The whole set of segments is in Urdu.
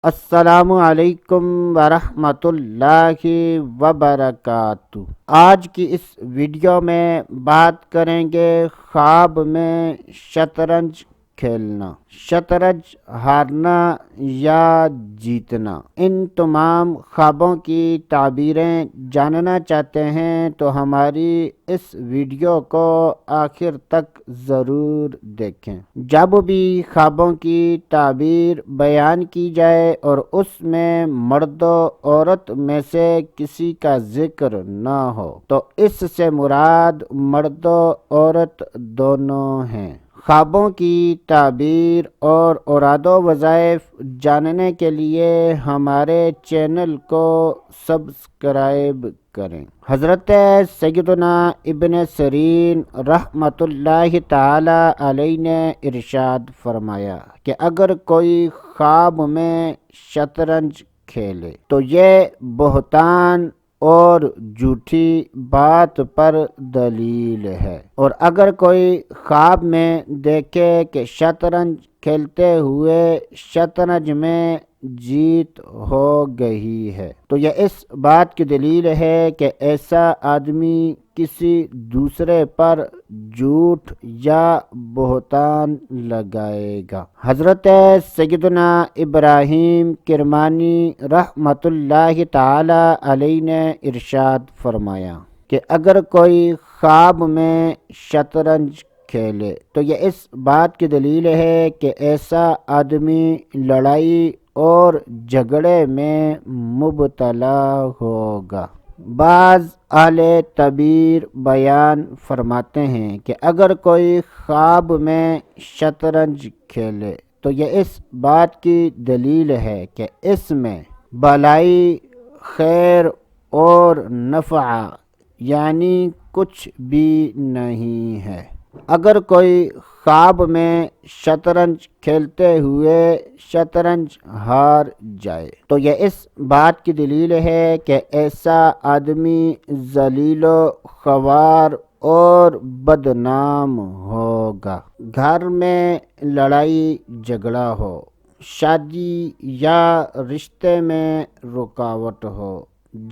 السلام علیکم ورحمۃ اللہ وبرکاتہ۔ آج کی اس ویڈیو میں بات کریں گے خواب میں شطرنج کھیلنا، شطرنج ہارنا یا جیتنا۔ ان تمام خوابوں کی تعبیریں جاننا چاہتے ہیں تو ہماری اس ویڈیو کو آخر تک ضرور دیکھیں۔ جب بھی خوابوں کی تعبیر بیان کی جائے اور اس میں مرد و عورت میں سے کسی کا ذکر نہ ہو تو اس سے مراد مرد و عورت دونوں ہیں۔ خوابوں کی تعبیر اور اوراد و وظائف جاننے کے لیے ہمارے چینل کو سبسکرائب کریں۔ حضرت سیدنا ابن سیرین رحمۃ اللہ تعالی علیہ نے ارشاد فرمایا کہ اگر کوئی خواب میں شطرنج کھیلے تو یہ بہتان اور جھوٹی بات پر دلیل ہے، اور اگر کوئی خواب میں دیکھے کہ شطرنج کھیلتے ہوئے شطرنج میں جیت ہو گئی ہے تو یہ اس بات کی دلیل ہے کہ ایسا آدمی کسی دوسرے پر جھوٹ یا بہتان لگائے گا۔ حضرت سیدنا ابراہیم کرمانی رحمۃ اللہ تعالی علیہ نے ارشاد فرمایا کہ اگر کوئی خواب میں شطرنج کھیلے تو یہ اس بات کی دلیل ہے کہ ایسا آدمی لڑائی اور جھگڑے میں مبتلا ہوگا۔ بعض اہل تعبیر بیان فرماتے ہیں کہ اگر کوئی خواب میں شطرنج کھیلے تو یہ اس بات کی دلیل ہے کہ اس میں بھلائی، خیر اور نفع یعنی کچھ بھی نہیں ہے۔ اگر کوئی خواب میں شطرنج کھیلتے ہوئے شطرنج ہار جائے تو یہ اس بات کی دلیل ہے کہ ایسا آدمی ذلیل و خوار اور بدنام ہوگا۔ گھر میں لڑائی جھگڑا ہو، شادی یا رشتے میں رکاوٹ ہو،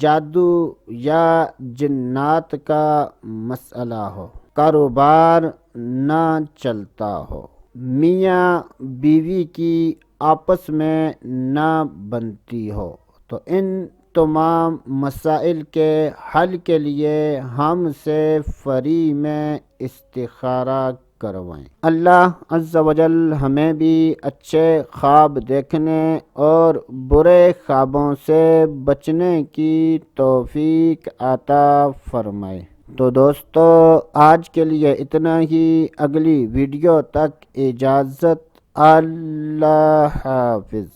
جادو یا جنات کا مسئلہ ہو، کاروبار نہ چلتا ہو، میاں بیوی کی آپس میں نہ بنتی ہو تو ان تمام مسائل کے حل کے لیے ہم سے فری میں استخارہ کروائیں۔ اللہ عز و جل ہمیں بھی اچھے خواب دیکھنے اور برے خوابوں سے بچنے کی توفیق عطا فرمائے۔ تو دوستو آج کے لیے اتنا ہی، اگلی ویڈیو تک اجازت، اللہ حافظ۔